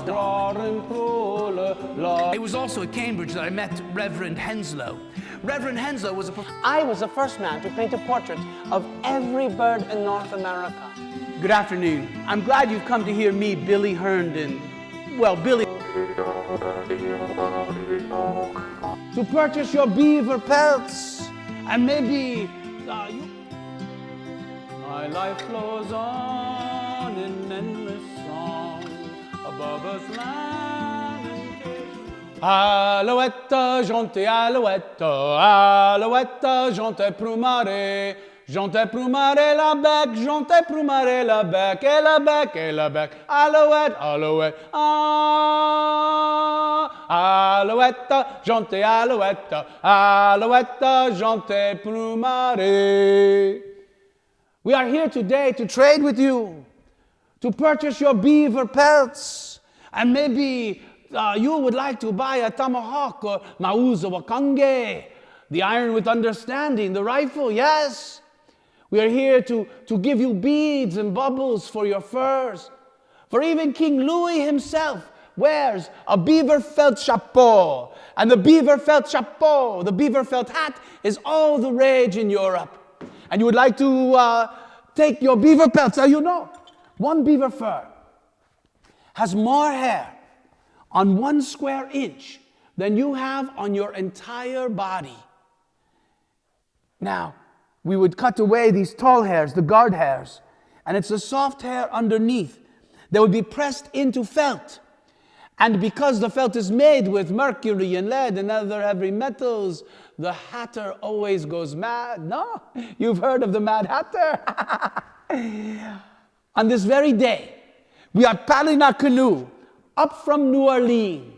postdoc. It was also at Cambridge that I met Reverend Henslow. Reverend Henslow was I was the first man to paint a portrait of every bird in North America. Good afternoon. I'm glad you've come to hear me, Billy Herndon. Well, Billy. To purchase your beaver pelts, and maybe you. My life flows on in endless song above us land and sea. Alouette, jonte, alouette, alouette, jonte prumare. Jonte prumare la bec, jonte prumare la bec, et la bec, et la bec. Alouette, alouette, alouette, jonte, alouette, alouette, jonte prumare. We are here today to trade with you, to purchase your beaver pelts, and maybe you would like to buy a tomahawk or mauza wakange, the iron with understanding, the rifle, yes. We are here to give you beads and bubbles for your furs. For even King Louis himself wears a beaver felt chapeau. And the beaver felt chapeau, the beaver felt hat, is all the rage in Europe. And you would like to take your beaver pelts. Now you know, one beaver fur has more hair on 1 square inch than you have on your entire body. Now, we would cut away these tall hairs, the guard hairs, and it's the soft hair underneath that would be pressed into felt. And because the felt is made with mercury and lead and other heavy metals, the hatter always goes mad. No, you've heard of the Mad Hatter. On this very day, we are paddling our canoe up from New Orleans.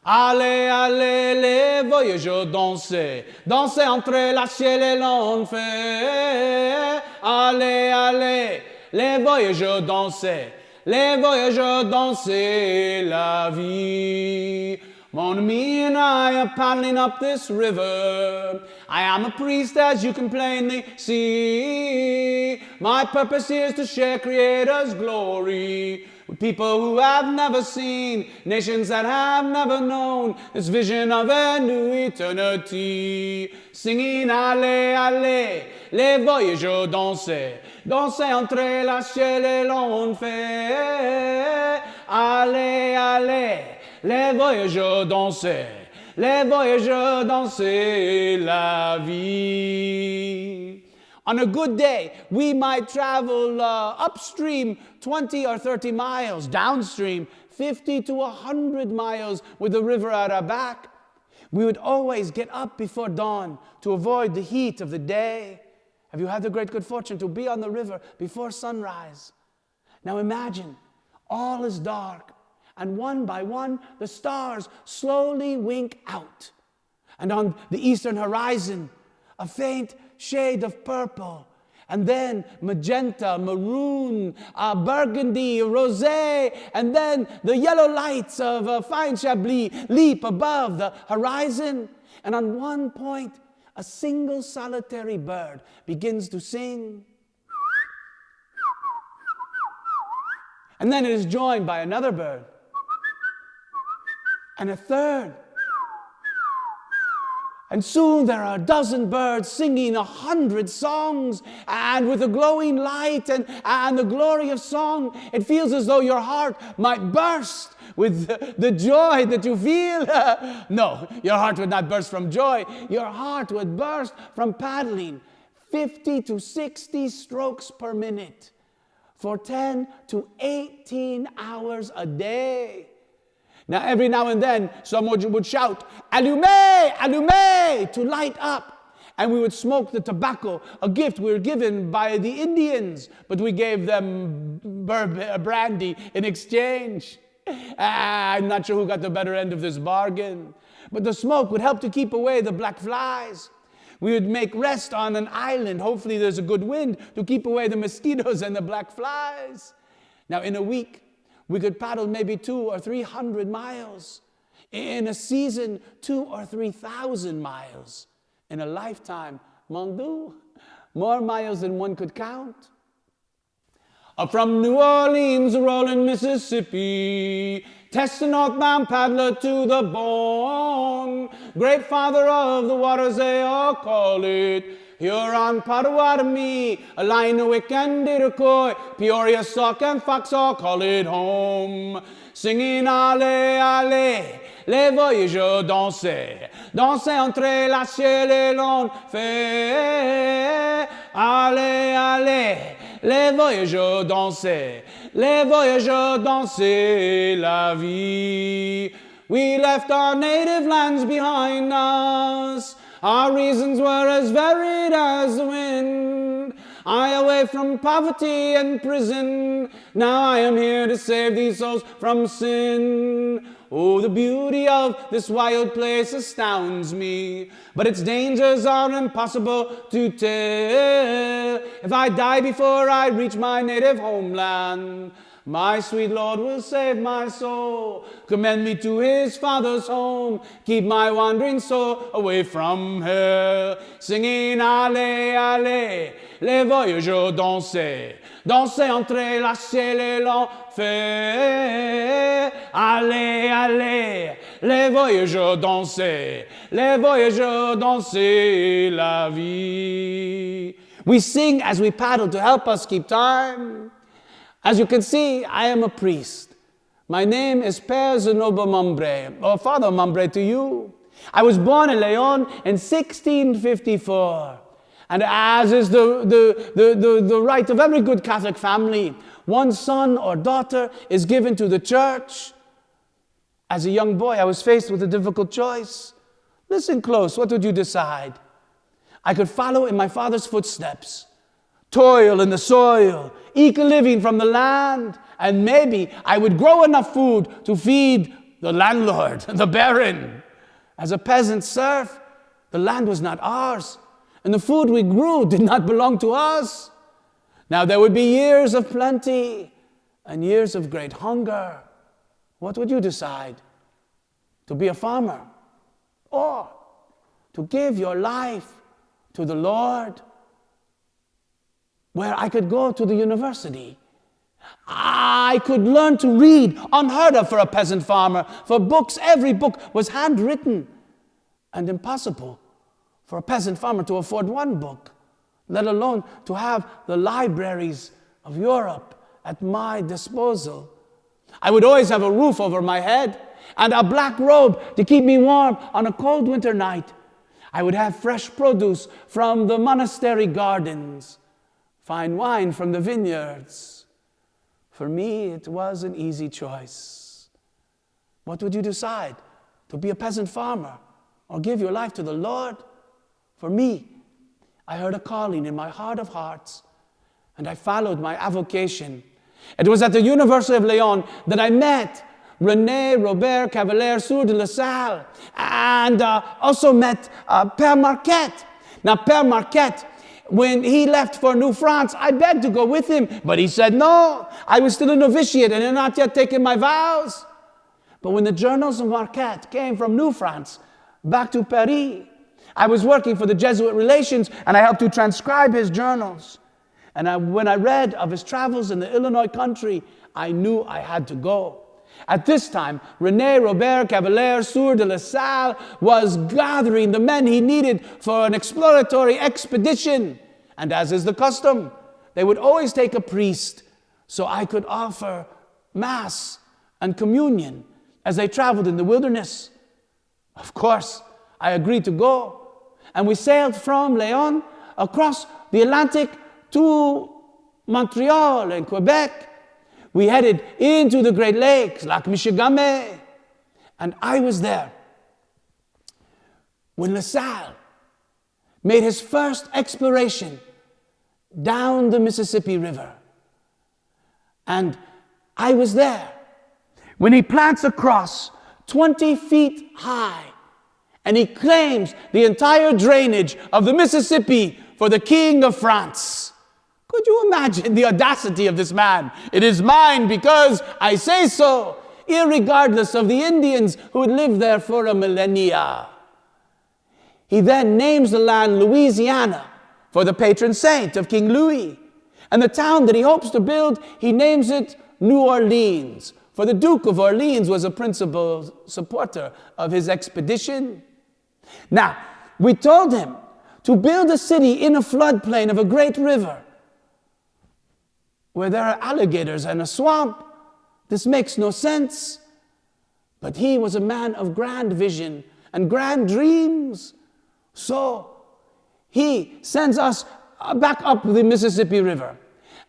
Allez, allez, les voyageurs, dansez, dansez entre la ciel et l'enfer. Allez, allez, les voyageurs, dansez, les voyageurs, dansez la vie. Mon ami and I are paddling up this river. I am a priest, as you can plainly see. My purpose here is to share Creator's glory with people who have never seen, nations that have never known this vision of a new eternity. Singing, allez, allez, les voyageurs, dansez, dansez entre la ciel et l'enfer. Allez, allez, les voyageurs, dansez, les voyageurs, dansez la vie. On a good day, we might travel upstream 20 or 30 miles, downstream 50 to 100 miles with the river at our back. We would always get up before dawn to avoid the heat of the day. Have you had the great good fortune to be on the river before sunrise? Now imagine, all is dark, and one by one, the stars slowly wink out. And on the eastern horizon, a faint shade of purple, and then magenta, maroon, burgundy, rosé, and then the yellow lights of a fine Chablis leap above the horizon. And on one point, a single solitary bird begins to sing. And then it is joined by another bird, and a third. And soon there are a dozen birds singing 100 songs, and with the glowing light and the glory of song, it feels as though your heart might burst with the joy that you feel. No, your heart would not burst from joy. Your heart would burst from paddling 50 to 60 strokes per minute for 10 to 18 hours a day. Now, every now and then, someone would shout, "Allumez, allumez," to light up. And we would smoke the tobacco, a gift we were given by the Indians, but we gave them brandy in exchange. I'm not sure who got the better end of this bargain. But the smoke would help to keep away the black flies. We would make rest on an island. Hopefully there's a good wind to keep away the mosquitoes and the black flies. Now, in a week, we could paddle maybe 200 or 300 miles. In a season, 2,000 or 3,000 miles. In a lifetime, mon Dieu, more miles than one could count. Up from New Orleans, rolling Mississippi, Test the Northbound paddler to the bone. Great father of the waters, they all call it. Huron, Potawatomi, Alinuik and Iroquois, Peoria, Sauk and Fox all call it home. Singing allez, allez, les voyageurs dansaient, dansaient entre la ciel et l'enfer. Allez, allez, les voyageurs dansaient, les voyageurs dansaient la vie. We left our native lands behind us. Our reasons were as varied as the wind. I away from poverty and prison. Now I am here to save these souls from sin. Oh, the beauty of this wild place astounds me, but its dangers are impossible to tell. If I die before I reach my native homeland, my sweet Lord will save my soul, commend me to his Father's home, keep my wandering soul away from hell. Singing allez, allez, les voyageurs dansaient, dansaient entre la ciel et l'enfer. Allez, allez, les voyageurs dansaient, les voyageurs dansaient la vie. We sing as we paddle to help us keep time. As you can see, I am a priest. My name is Pere Zenoble Membre, or Father Membre to you. I was born in Leon in 1654. And as is the right of every good Catholic family, one son or daughter is given to the church. As a young boy, I was faced with a difficult choice. Listen close, what would you decide? I could follow in my father's footsteps, toil in the soil, eke a living from the land, and maybe I would grow enough food to feed the landlord, the baron. As a peasant serf, the land was not ours, and the food we grew did not belong to us. Now there would be years of plenty and years of great hunger. What would you decide? To be a farmer, or to give your life to the Lord? Where I could go to the university. I could learn to read, unheard of for a peasant farmer. For books, every book was handwritten, and impossible for a peasant farmer to afford one book, let alone to have the libraries of Europe at my disposal. I would always have a roof over my head and a black robe to keep me warm on a cold winter night. I would have fresh produce from the monastery gardens, fine wine from the vineyards. For me, it was an easy choice. What would you decide? To be a peasant farmer or give your life to the Lord? For me, I heard a calling in my heart of hearts, and I followed my avocation. It was at the University of Leon that I met René Robert Cavalier Sour de LaSalle, and also met Pere Marquette. Now, Pere Marquette, when he left for New France, I begged to go with him, but he said no. I was still a novitiate and had not yet taken my vows. But when the journals of Marquette came from New France back to Paris, I was working for the Jesuit Relations, and I helped to transcribe his journals. And when I read of his travels in the Illinois country, I knew I had to go. At this time, René Robert Cavalier Sour de LaSalle was gathering the men he needed for an exploratory expedition. And as is the custom, they would always take a priest so I could offer Mass and communion as they traveled in the wilderness. Of course, I agreed to go. And we sailed from Leon across the Atlantic to Montreal and Quebec. We headed into the Great Lakes, Lac Michigamme, and I was there when LaSalle made his first exploration down the Mississippi River. And I was there when he plants a cross 20 feet high, and he claims the entire drainage of the Mississippi for the King of France. Could you imagine the audacity of this man? It is mine because I say so, irregardless of the Indians who had lived there for a millennia. He then names the land Louisiana for the patron saint of King Louis. And the town that he hopes to build, he names it New Orleans for the Duke of Orleans was a principal supporter of his expedition. Now, we told him to build a city in a floodplain of a great river where there are alligators and a swamp. This makes no sense. But he was a man of grand vision and grand dreams. So he sends us back up the Mississippi River.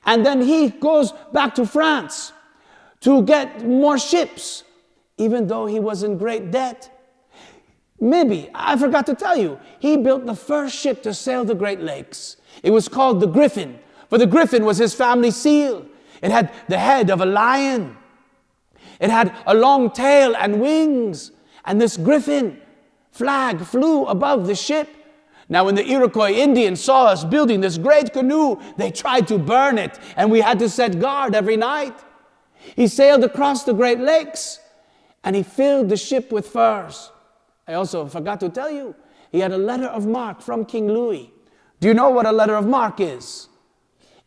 And then he goes back to France to get more ships, even though he was in great debt. Maybe, I forgot to tell you, he built the first ship to sail the Great Lakes. It was called the Griffin, for the Griffin was his family seal. It had the head of a lion. It had a long tail and wings. And this Griffin flag flew above the ship. Now, when the Iroquois Indians saw us building this great canoe, they tried to burn it, and we had to set guard every night. He sailed across the Great Lakes, and he filled the ship with furs. I also forgot to tell you, he had a letter of marque from King Louis. Do you know what a letter of marque is?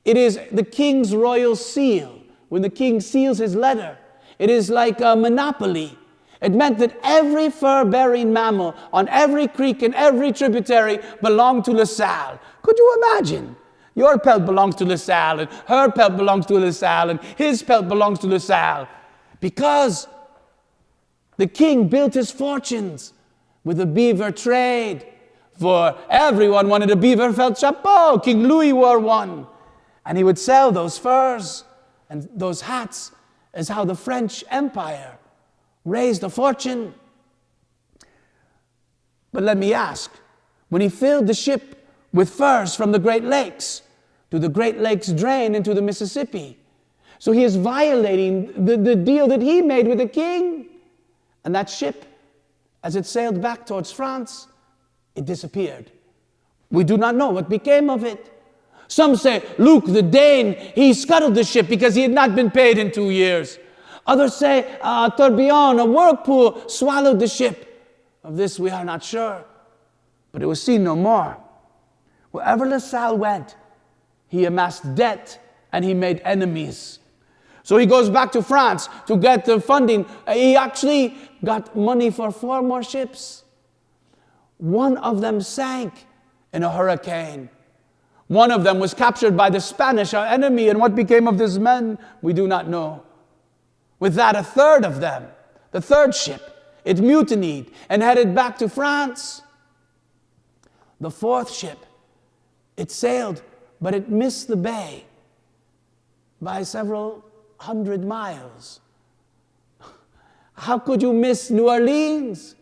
It is the king's royal seal. When the king seals his letter, it is like a monopoly. It meant that every fur-bearing mammal on every creek and every tributary belonged to LaSalle. Could you imagine? Your pelt belongs to LaSalle, and her pelt belongs to LaSalle, and his pelt belongs to LaSalle. Because the king built his fortunes with the beaver trade. For everyone wanted a beaver felt chapeau. King Louis wore one. And he would sell those furs and those hats as how the French Empire raised a fortune. But let me ask, when he filled the ship with furs from the Great Lakes, do the Great Lakes drain into the Mississippi? So he is violating the deal that he made with the king. And that ship, as it sailed back towards France, it disappeared. We do not know what became of it. Some say Luke the Dane, he scuttled the ship because he had not been paid in 2 years. Others say Tourbillon, a whirlpool, swallowed the ship. Of this we are not sure, but it was seen no more. Wherever LaSalle went, he amassed debt and he made enemies. So he goes back to France to get the funding. He actually got money for 4 more ships. One of them sank in a hurricane. One of them was captured by the Spanish, our enemy, and what became of these men, we do not know. With that, a third of them, the third ship, it mutinied and headed back to France. The fourth ship, it sailed, but it missed the bay by several hundred miles. How could you miss New Orleans?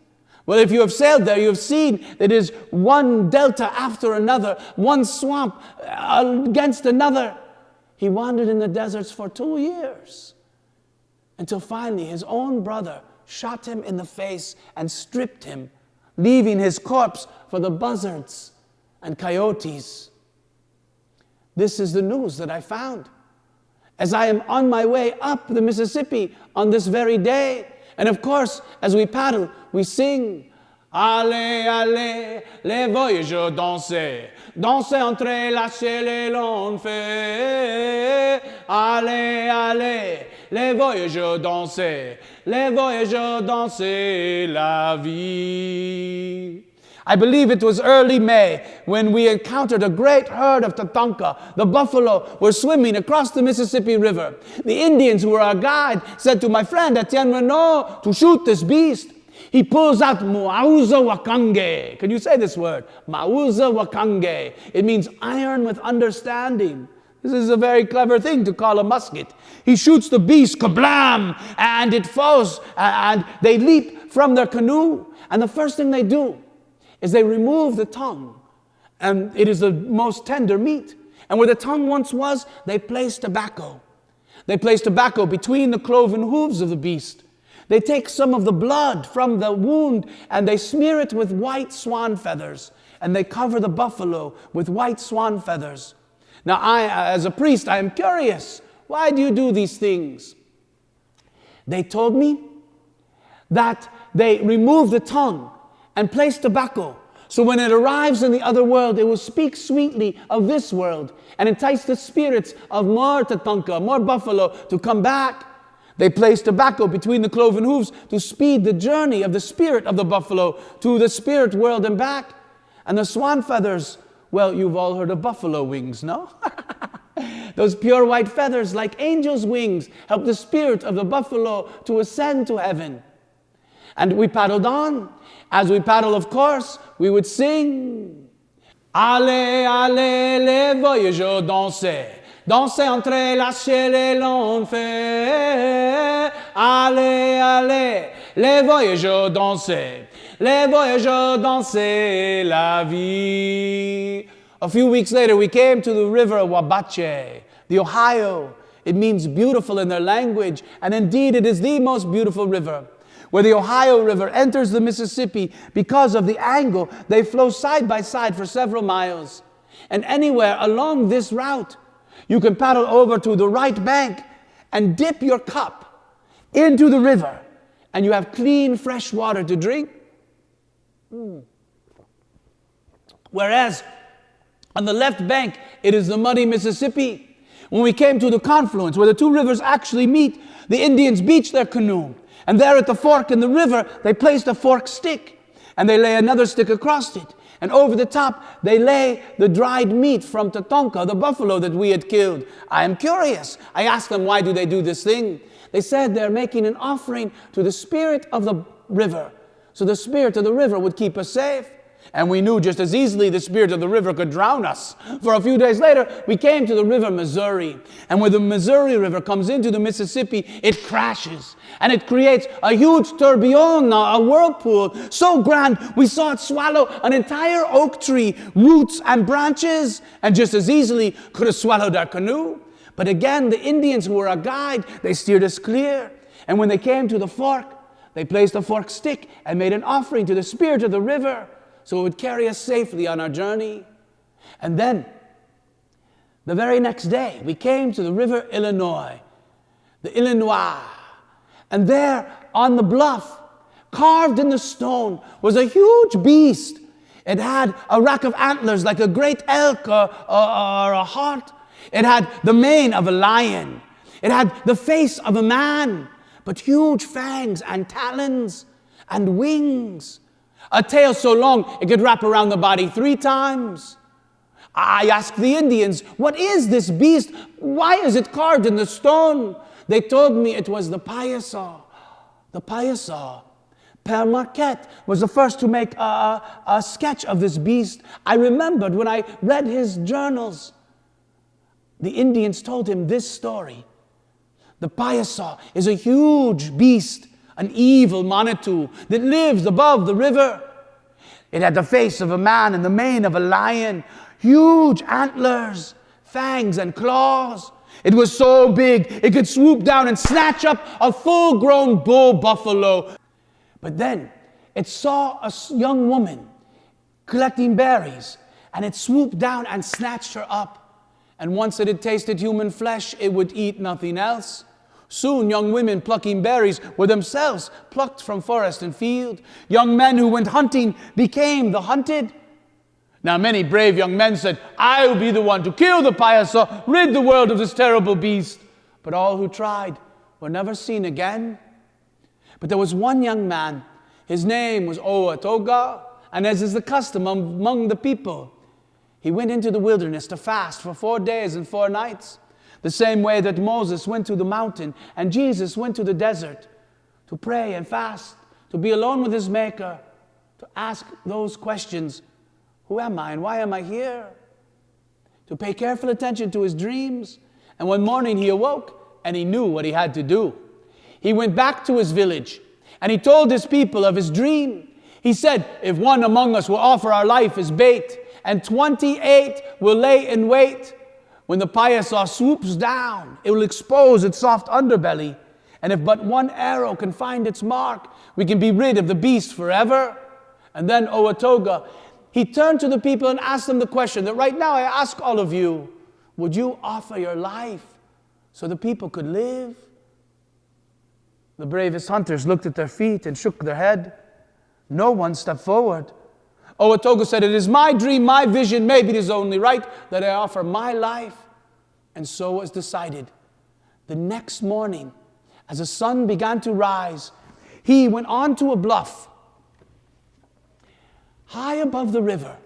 Well, if you have sailed there, you have seen that it is one delta after another, one swamp against another. He wandered in the deserts for 2 years until finally his own brother shot him in the face and stripped him, leaving his corpse for the buzzards and coyotes. This is the news that I found as I am on my way up the Mississippi on this very day. And of course, as we paddle, we sing, Allez, allez, les voyageurs dansez, dansez entrelacez les longues fées. Allez, allez, les voyageurs dansez, les voyageurs dansez la vie. I believe it was early May when we encountered a great herd of tatanka. The buffalo were swimming across the Mississippi River. The Indians who were our guide said to my friend Etienne Renaud to shoot this beast. He pulls out Mauza Wakange. Can you say this word? Mauza Wakange. It means iron with understanding. This is a very clever thing to call a musket. He shoots the beast, kablam, and it falls, and they leap from their canoe. And the first thing they do is they remove the tongue, and it is the most tender meat. And where the tongue once was, they place tobacco. They place tobacco between the cloven hooves of the beast. They take some of the blood from the wound and they smear it with white swan feathers, and they cover the buffalo with white swan feathers. Now I, as a priest, I am curious. Why do you do these things? They told me that they remove the tongue and place tobacco, so when it arrives in the other world, it will speak sweetly of this world and entice the spirits of more tatanka, more buffalo, to come back. They place tobacco between the cloven hooves to speed the journey of the spirit of the buffalo to the spirit world and back. And the swan feathers, well, you've all heard of buffalo wings, no? Those pure white feathers, like angels' wings, help the spirit of the buffalo to ascend to heaven. And we paddled on. As we paddled, of course, we would sing. Allez, allez, les voyageurs, dansez. Dansez entre la ciel et l'enfer. Allez, allez, les voyageurs, dansez. Les voyageurs, dansez la vie. A few weeks later, we came to the river Wabache, the Ohio. It means beautiful in their language, and indeed it is the most beautiful river. Where the Ohio River enters the Mississippi, because of the angle, they flow side by side for several miles. And anywhere along this route, you can paddle over to the right bank and dip your cup into the river, and you have clean, fresh water to drink. Whereas on the left bank, it is the muddy Mississippi. When we came to the confluence where the two rivers actually meet, the Indians beached their canoe. And there at the fork in the river, they placed a forked stick, and they lay another stick across it. And over the top, they lay the dried meat from Tatonka, the buffalo that we had killed. I am curious. I asked them, why do they do this thing? They said they're making an offering to the spirit of the river, so the spirit of the river would keep us safe. And we knew just as easily the spirit of the river could drown us. For a few days later, we came to the river Missouri. And when the Missouri River comes into the Mississippi, it crashes. And it creates a huge tourbillon, a whirlpool, so grand we saw it swallow an entire oak tree, roots and branches, and just as easily could have swallowed our canoe. But again, the Indians who were our guide, they steered us clear. And when they came to the fork, they placed a forked stick and made an offering to the spirit of the river, so it would carry us safely on our journey. And then, the very next day, we came to the river Illinois, the Illinois. And there, on the bluff, carved in the stone, was a huge beast. It had a rack of antlers like a great elk or a hart. It had the mane of a lion. It had the face of a man, but huge fangs and talons and wings. A tail so long it could wrap around the body 3 times. I asked the Indians, what is this beast? Why is it carved in the stone? They told me it was the payasaw. The payasaw. Pere Marquette was the first to make a sketch of this beast. I remembered when I read his journals. The Indians told him this story. The payasaw is a huge beast, an evil Manitou that lives above the river. It had the face of a man and the mane of a lion, huge antlers, fangs and claws. It was so big it could swoop down and snatch up a full-grown bull buffalo. But then it saw a young woman collecting berries, and it swooped down and snatched her up. And once it had tasted human flesh, it would eat nothing else. Soon, young women plucking berries were themselves plucked from forest and field. Young men who went hunting became the hunted. Now, many brave young men said, I will be the one to kill the payasaw, rid the world of this terrible beast. But all who tried were never seen again. But there was one young man. His name was Owatoga, and as is the custom among the people, he went into the wilderness to fast for 4 days and 4 nights. The same way that Moses went to the mountain and Jesus went to the desert to pray and fast, to be alone with his Maker, to ask those questions. Who am I and why am I here? To pay careful attention to his dreams. And one morning he awoke and he knew what he had to do. He went back to his village and he told his people of his dream. He said, if one among us will offer our life as bait, and 28 will lay in wait, when the payasaw swoops down, it will expose its soft underbelly. And if but one arrow can find its mark, we can be rid of the beast forever. And then Owatoga, he turned to the people and asked them the question that right now I ask all of you. Would you offer your life so the people could live? The bravest hunters looked at their feet and shook their head. No one stepped forward. Owatoga said, it is my dream, my vision, maybe it is only right that I offer my life. And so was decided. The next morning, As the sun began to rise, he went on to a bluff high above the river,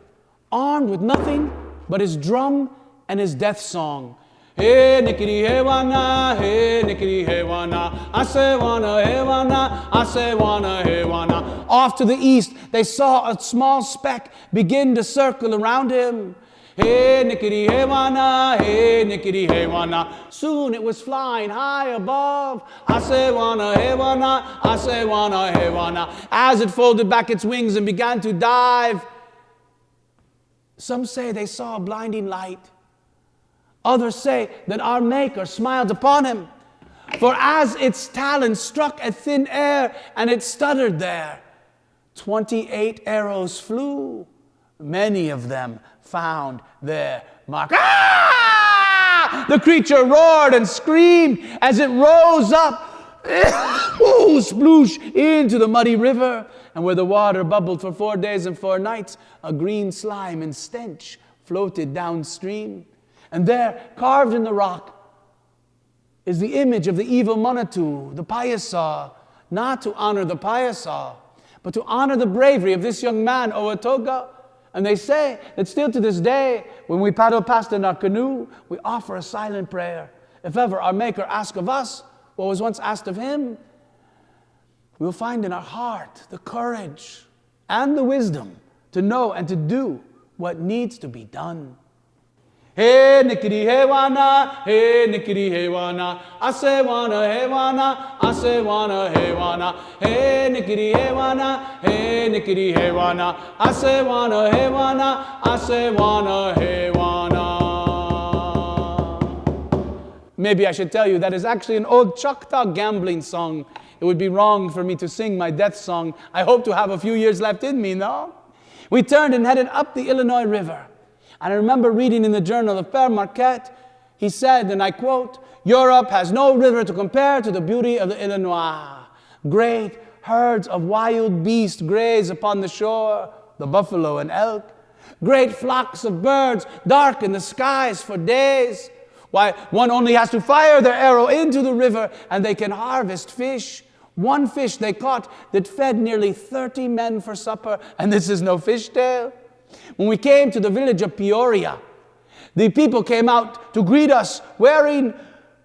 armed with nothing but his drum and his death song. Hey, nickety, hey, wana, hey, nickety, hey, wana, I say wana, hey, wana, I say wana, hey, wana. Off to the east, they saw a small speck begin to circle around him. Hey, nickety, hey, wana, hey, nickety, hey, wana. Soon it was flying high above. I say wana, hey, wana, I say wana, hey, wana. As it folded back its wings and began to dive, some say they saw a blinding light. Others say that our Maker smiled upon him. For as its talons struck a thin air and it stuttered there, 28 arrows flew. Many of them found their mark. Ah! The creature roared and screamed as it rose up, sploosh, into the muddy river. And where the water bubbled for 4 days and 4 nights, a green slime and stench floated downstream. And there, carved in the rock, is the image of the evil Manitou, the Payasaw, not to honor the Payasaw, but to honor the bravery of this young man, Owatoga. And they say that still to this day, when we paddle past in our canoe, we offer a silent prayer. If ever our Maker asks of us what was once asked of him, we will find in our heart the courage and the wisdom to know and to do what needs to be done. Hey, nickety, hey, wana, hey, nickety, hey, wana, I say wana, hey, wana, I say wana, hey, wana, hey, nickety, hey, wana, hey, nickety, hey, wana, I say wana, hey, wana, I say wana, hey, wana. Maybe I should tell you that is actually an old Choctaw gambling song. It would be wrong for me to sing my death song. I hope to have a few years left in me, no? We turned and headed up the Illinois River. And I remember reading in the journal of Pere Marquette, he said, and I quote, "Europe has no river to compare to the beauty of the Illinois. Great herds of wild beasts graze upon the shore, the buffalo and elk. Great flocks of birds darken the skies for days. Why, one only has to fire their arrow into the river and they can harvest fish. One fish they caught that fed nearly 30 men for supper, and this is no fishtail. When we came to the village of Peoria, the people came out to greet us wearing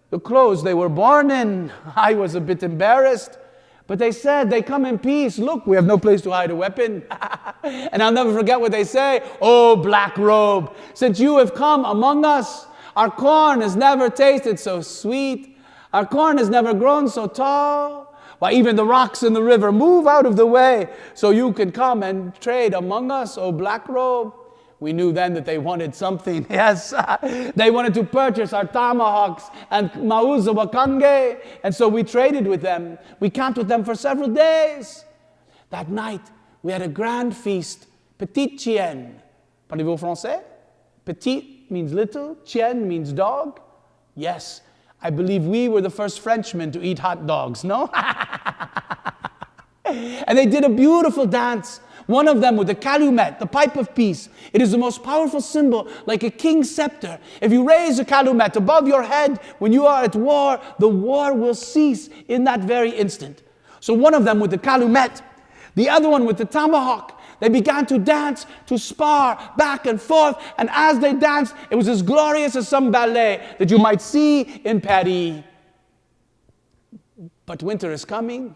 the clothes they were born in. I was a bit embarrassed, but they said they come in peace. Look, we have no place to hide a weapon." And I'll never forget what they say. "Oh, black robe, since you have come among us, our corn has never tasted so sweet. Our corn has never grown so tall. Why, even the rocks in the river move out of the way so you can come and trade among us, oh black robe." We knew then that they wanted something. Yes, they wanted to purchase our tomahawks and mauza wakange. And so we traded with them. We camped with them for several days. That night, we had a grand feast. Petit chien. Parlez-vous français? Petit means little, chien means dog. Yes, I believe we were the first Frenchmen to eat hot dogs, no? And they did a beautiful dance. One of them with the calumet, the pipe of peace. It is the most powerful symbol, like a king's scepter. If you raise a calumet above your head when you are at war, the war will cease in that very instant. So one of them with the calumet, the other one with the tomahawk, they began to dance, to spar back and forth. And as they danced, it was as glorious as some ballet that you might see in Paris. But winter is coming,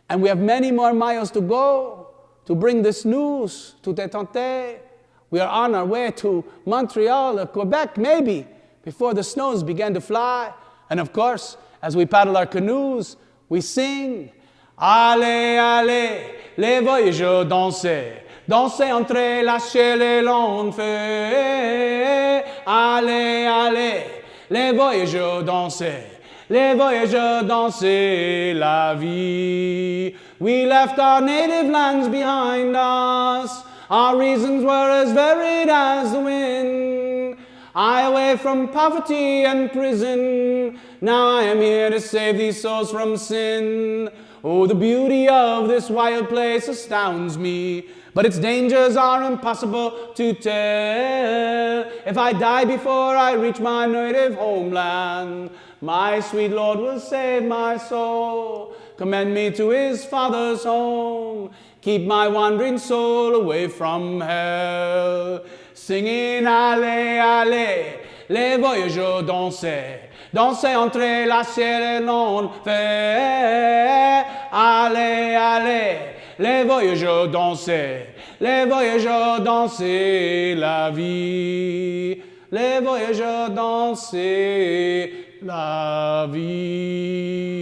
and we have many more miles to go to bring this news to DeTonti. We are on our way to Montreal or Quebec, maybe, before the snows begin to fly. And of course, as we paddle our canoes, we sing, "Allez, allez, les voyageurs dansez, dansez entre lâchez les longs feux. Allez, allez, les voyageurs dansez, les voyageurs dansez la vie. We left our native lands behind us. Our reasons were as varied as the wind. I away from poverty and prison. Now I am here to save these souls from sin. Oh, the beauty of this wild place astounds me, but its dangers are impossible to tell. If I die before I reach my native homeland, My sweet Lord will save my soul. Commend me to his Father's home. Keep my wandering soul away from hell. Singing, allez, allez, les voyageurs dansaient. Dansaient entre la ciel et l'enfer. Allez, allez, les voyageurs dansaient. Les voyageurs dansaient la vie. Les voyageurs dansaient la vie.